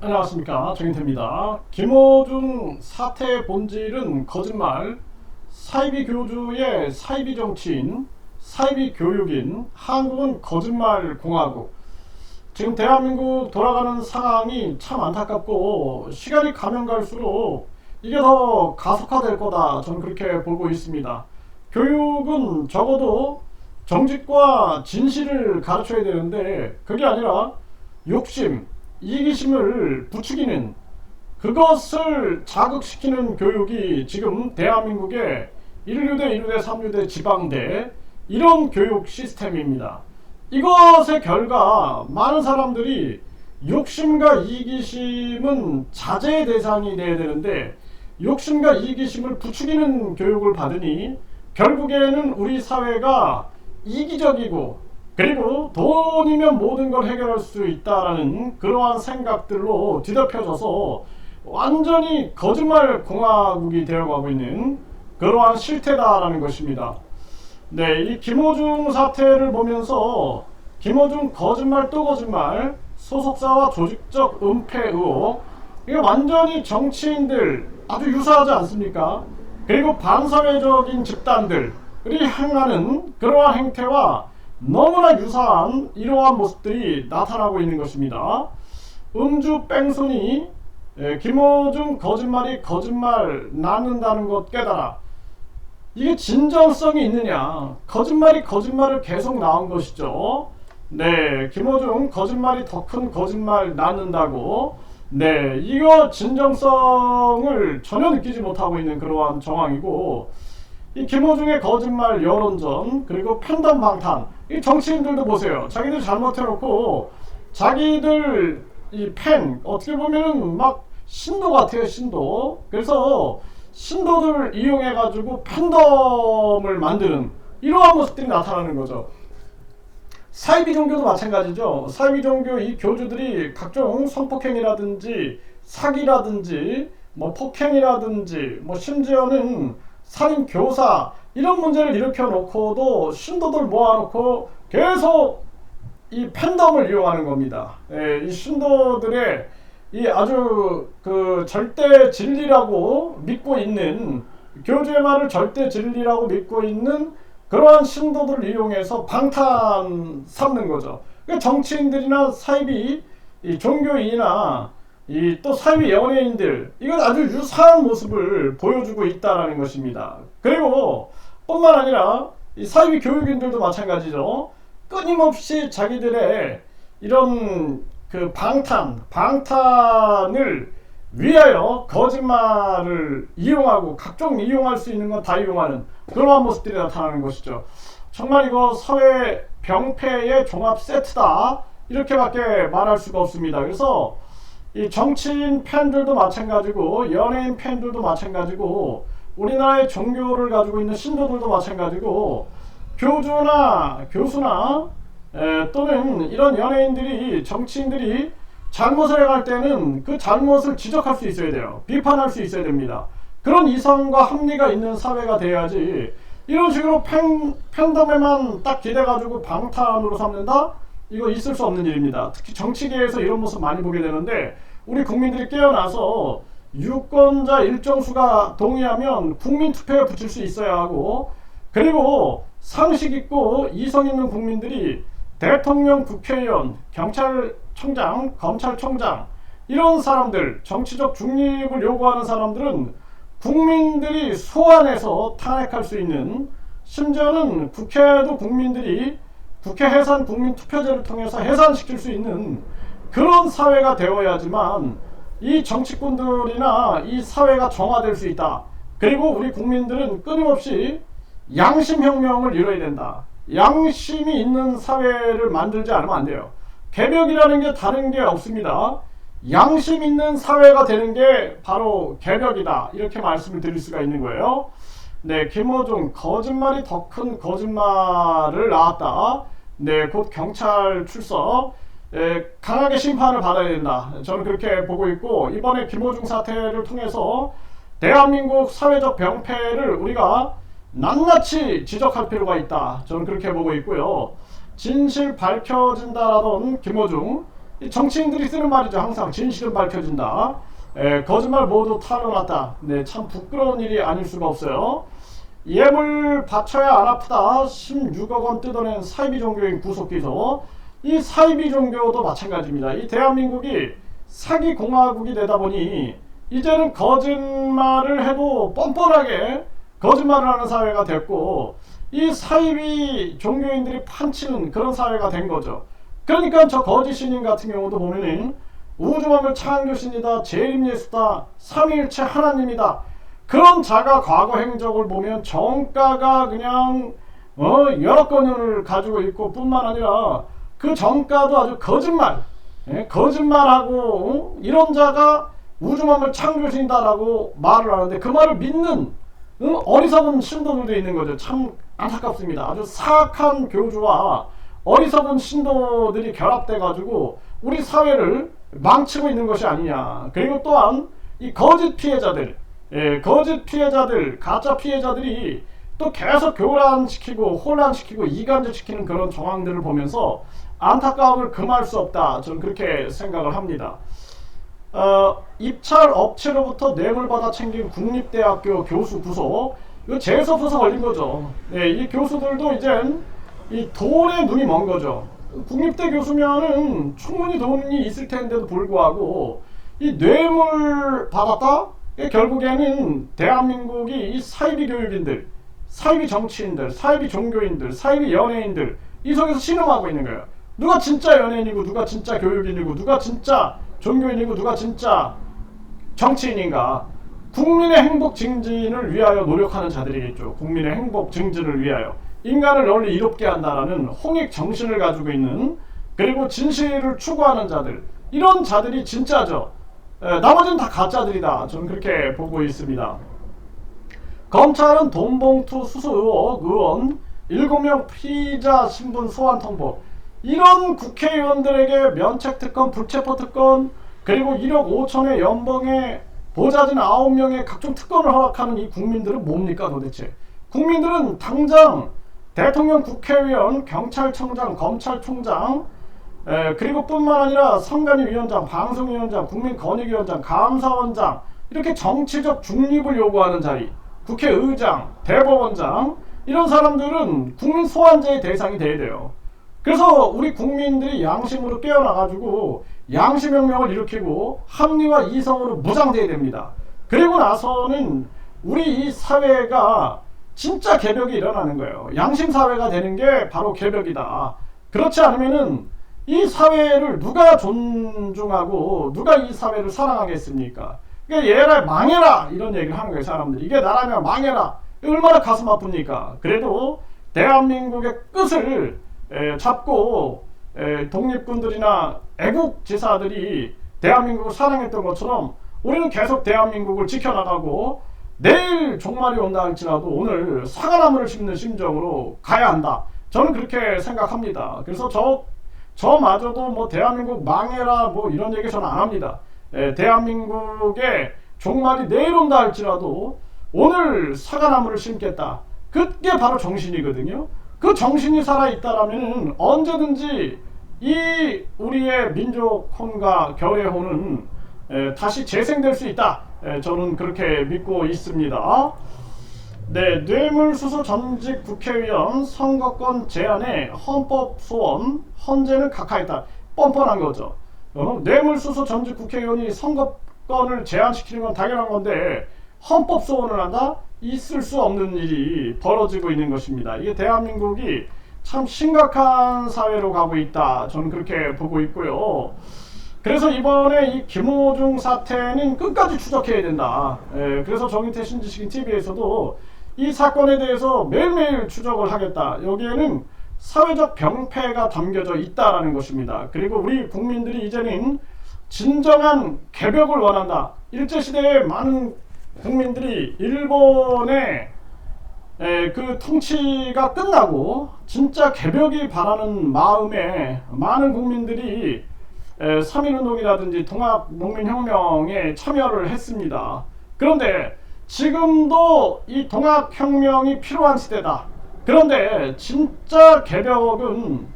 안녕하십니까, 정인태입니다. 김어준 사태의 본질은 거짓말, 사이비 교주의 사이비 정치인, 사이비 교육인, 한국은 거짓말 공화국. 지금 대한민국 돌아가는 상황이 참 안타깝고 시간이 가면 갈수록 이게 더 가속화될 거다, 저는 그렇게 보고 있습니다. 교육은 적어도 정직과 진실을 가르쳐야 되는데 그게 아니라 욕심, 이기심을 부추기는, 그것을 자극시키는 교육이 지금 대한민국의 1류대, 2류대, 3류대, 지방대, 이런 교육 시스템입니다. 이것의 결과 많은 사람들이 욕심과 이기심은 자제의 대상이 돼야 되는데 욕심과 이기심을 부추기는 교육을 받으니 결국에는 우리 사회가 이기적이고, 그리고 돈이면 모든 걸 해결할 수 있다라는 그러한 생각들로 뒤덮여져서 완전히 거짓말 공화국이 되어가고 있는 그러한 실태다라는 것입니다. 네, 이 김어준 사태를 보면서 김어준 거짓말 또 거짓말, 소속사와 조직적 은폐 의혹, 이게 완전히 정치인들 아주 유사하지 않습니까? 그리고 반사회적인 집단들이 행하는 그러한 행태와 너무나 유사한 이러한 모습들이 나타나고 있는 것입니다. 음주 뺑소니, 김어준 거짓말이 거짓말 낳는다는 것 깨달아. 이게 진정성이 있느냐? 거짓말이 거짓말을 계속 낳은 것이죠. 네, 김어준 거짓말이 더 큰 거짓말 낳는다고. 네, 이거 진정성을 전혀 느끼지 못하고 있는 그러한 정황이고, 이 김어준의 거짓말 여론전, 그리고 팬덤 방탄, 이 정치인들도 보세요. 자기들 잘못해놓고 자기들 이 팬, 어떻게 보면은 막 신도 같아요, 신도. 그래서 신도들 이용해가지고 팬덤을 만드는 이러한 모습들이 나타나는 거죠. 사이비 종교도 마찬가지죠. 사이비 종교 이 교주들이 각종 성폭행이라든지 사기라든지 뭐 폭행이라든지 뭐 심지어는 살인 교사 이런 문제를 일으켜 놓고도 신도들 모아놓고 계속 이 팬덤을 이용하는 겁니다. 이 신도들의 이 아주 그 절대 진리라고 믿고 있는, 교주의 말을 절대 진리라고 믿고 있는 그러한 신도들을 이용해서 방탄 삼는 거죠. 그러니까 정치인들이나 사이비 이 종교인이나 이 또 사이비 연예인들, 이건 아주 유사한 모습을 보여주고 있다라는 것입니다. 그리고 뿐만 아니라 이 사이비 교육인들도 마찬가지죠. 끊임없이 자기들의 이런 그 방탄을 위하여 거짓말을 이용하고 각종 이용할 수 있는 건 다 이용하는 그러한 모습들이 나타나는 것이죠. 정말 이거 사회 병폐의 종합 세트다, 이렇게밖에 말할 수가 없습니다. 그래서 이 정치인 팬들도 마찬가지고 연예인 팬들도 마찬가지고 우리나라의 종교를 가지고 있는 신도들도 마찬가지고 교주나 교수나 또는 이런 연예인들이, 정치인들이 잘못을 해갈 때는 그 잘못을 지적할 수 있어야 돼요. 비판할 수 있어야 됩니다. 그런 이성과 합리가 있는 사회가 돼야지 이런 식으로 팬덤에만 딱 기대가지고 방탄으로 삼는다? 이거 있을 수 없는 일입니다. 특히 정치계에서 이런 모습 많이 보게 되는데, 우리 국민들이 깨어나서 유권자 일정 수가 동의하면 국민 투표에 붙일 수 있어야 하고, 그리고 상식 있고 이성 있는 국민들이 대통령, 국회의원, 경찰청장, 검찰총장, 이런 사람들, 정치적 중립을 요구하는 사람들은 국민들이 소환해서 탄핵할 수 있는, 심지어는 국회도 국민들이 국회 해산 국민투표제를 통해서 해산시킬 수 있는 그런 사회가 되어야지만 이 정치꾼들이나 이 사회가 정화될 수 있다. 그리고 우리 국민들은 끊임없이 양심혁명을 이뤄야 된다. 양심이 있는 사회를 만들지 않으면 안 돼요. 개벽이라는 게 다른 게 없습니다. 양심 있는 사회가 되는 게 바로 개벽이다, 이렇게 말씀을 드릴 수가 있는 거예요. 네, 김어준 거짓말이 더 큰 거짓말을 낳았다. 네, 곧 경찰 출석, 강하게 심판을 받아야 된다, 저는 그렇게 보고 있고, 이번에 김어준 사태를 통해서 대한민국 사회적 병폐를 우리가 낱낱이 지적할 필요가 있다, 저는 그렇게 보고 있고요. 진실 밝혀진다라던 김어준, 정치인들이 쓰는 말이죠. 항상 진실은 밝혀진다. 거짓말 모두 털어놨다. 네, 참 부끄러운 일이 아닐 수가 없어요. 예물 바쳐야 안 아프다. 16억 원 뜯어낸 사이비 종교인 구속기소. 이 사이비 종교도 마찬가지입니다. 이 대한민국이 사기 공화국이 되다 보니 이제는 거짓말을 해도 뻔뻔하게 거짓말을 하는 사회가 됐고, 이 사이비 종교인들이 판치는 그런 사회가 된 거죠. 그러니까 저 거짓 신인 같은 경우도 보면은 우주만물 창조신이다, 재림예수다, 삼위일체 하나님이다, 그런 자가 과거 행적을 보면 정가가 그냥 여러 건을 가지고 있고, 뿐만 아니라 그 정가도 아주 거짓말, 거짓말하고 이런 자가 우주만물 창조신이다라고 말을 하는데, 그 말을 믿는 어리석은 신도들도 있는 거죠. 참 안타깝습니다. 아주 사악한 교주와 어리석은 신도들이 결합돼 가지고 우리 사회를 망치고 있는 것이 아니냐. 그리고 또한 이 거짓 피해자들, 거짓 피해자들, 가짜 피해자들이 또 계속 교란시키고 혼란시키고 이간질시키는 그런 정황들을 보면서 안타까움을 금할 수 없다. 저는 그렇게 생각을 합니다. 입찰 업체로부터 뇌물 받아 챙긴 국립대학교 교수 구속, 이거 재수없어서 걸린 거죠. 이 교수들도 이젠 이 돈에 눈이 먼 거죠. 국립대 교수면은 충분히 돈이 있을 텐데도 불구하고 이 뇌물 받았다? 결국에는 대한민국이 이 사이비 교육인들, 사이비 정치인들, 사이비 종교인들, 사이비 연예인들, 이 속에서 신음하고 있는 거예요. 누가 진짜 연예인이고, 누가 진짜 교육인이고, 누가 진짜 종교인이고, 누가 진짜 정치인인가. 국민의 행복 증진을 위하여 노력하는 자들이겠죠. 국민의 행복 증진을 위하여 인간을 널리 이롭게 한다라는 홍익 정신을 가지고 있는, 그리고 진실을 추구하는 자들, 이런 자들이 진짜죠. 나머지는 다 가짜들이다. 저는 그렇게 보고 있습니다. 검찰은 돈봉투 수수 의원 7명 피의자 신분 소환 통보, 이런 국회의원들에게 면책특권, 불체포특권, 그리고 1억 5천의 연봉에 보좌진 9명의 각종 특권을 허락하는 이 국민들은 뭡니까 도대체? 국민들은 당장 대통령, 국회의원, 경찰청장, 검찰총장, 그리고 뿐만 아니라 선관위위원장, 방송위원장, 국민권익위원장, 감사원장, 이렇게 정치적 중립을 요구하는 자리, 국회의장, 대법원장, 이런 사람들은 국민 소환제의 대상이 돼야 돼요. 그래서 우리 국민들이 양심으로 깨어나가지고 양심혁명을 일으키고 합리와 이성으로 무장돼야 됩니다. 그리고 나서는 우리 이 사회가 진짜 개벽이 일어나는 거예요. 양심사회가 되는 게 바로 개벽이다. 그렇지 않으면은 이 사회를 누가 존중하고 누가 이 사회를 사랑하겠습니까? 그러니까 얘라 망해라 이런 얘기를 하는 거예요. 사람들이. 이게 나라면 망해라. 얼마나 가슴 아픕니까? 그래도 대한민국의 끝을 잡고 독립군들이나 애국지사들이 대한민국을 사랑했던 것처럼 우리는 계속 대한민국을 지켜나가고, 내일 종말이 온다 할지라도 오늘 사과나무를 심는 심정으로 가야 한다. 저는 그렇게 생각합니다. 그래서 저마저도 뭐 대한민국 망해라 뭐 이런 얘기 저는 안 합니다. 대한민국의 종말이 내일 온다 할지라도 오늘 사과나무를 심겠다. 그게 바로 정신이거든요. 그 정신이 살아있다라면 언제든지 이 우리의 민족혼과 결의혼은 다시 재생될 수 있다. 저는 그렇게 믿고 있습니다. 네, 뇌물수수 전직 국회의원 선거권 제한에 헌법 소원, 헌재는 각하했다. 뻔뻔한 거죠. 뇌물수수 전직 국회의원이 선거권을 제한시키는 건 당연한 건데 헌법 소원을 한다? 있을 수 없는 일이 벌어지고 있는 것입니다. 이게 대한민국이 참 심각한 사회로 가고 있다. 저는 그렇게 보고 있고요. 그래서 이번에 이 김호중 사태는 끝까지 추적해야 된다. 그래서 정인태 신지식인 TV에서도 이 사건에 대해서 매일매일 추적을 하겠다. 여기에는 사회적 병폐가 담겨져 있다라는 것입니다. 그리고 우리 국민들이 이제는 진정한 개벽을 원한다. 일제시대에 많은 국민들이 일본의 그 통치가 끝나고 진짜 개벽이 바라는 마음에 많은 국민들이 3.1운동이라든지 통합농민혁명에 참여를 했습니다. 그런데 지금도 이 통합혁명이 필요한 시대다. 그런데 진짜 개벽은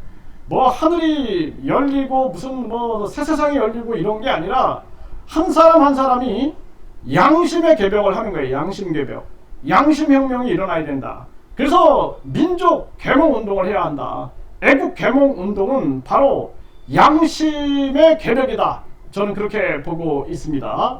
뭐 하늘이 열리고 무슨 뭐 새 세상이 열리고 이런 게 아니라 한 사람 한 사람이 양심의 개벽을 하는 거예요. 양심 개벽. 양심 혁명이 일어나야 된다. 그래서 민족 계몽 운동을 해야 한다. 애국 계몽 운동은 바로 양심의 개벽이다. 저는 그렇게 보고 있습니다.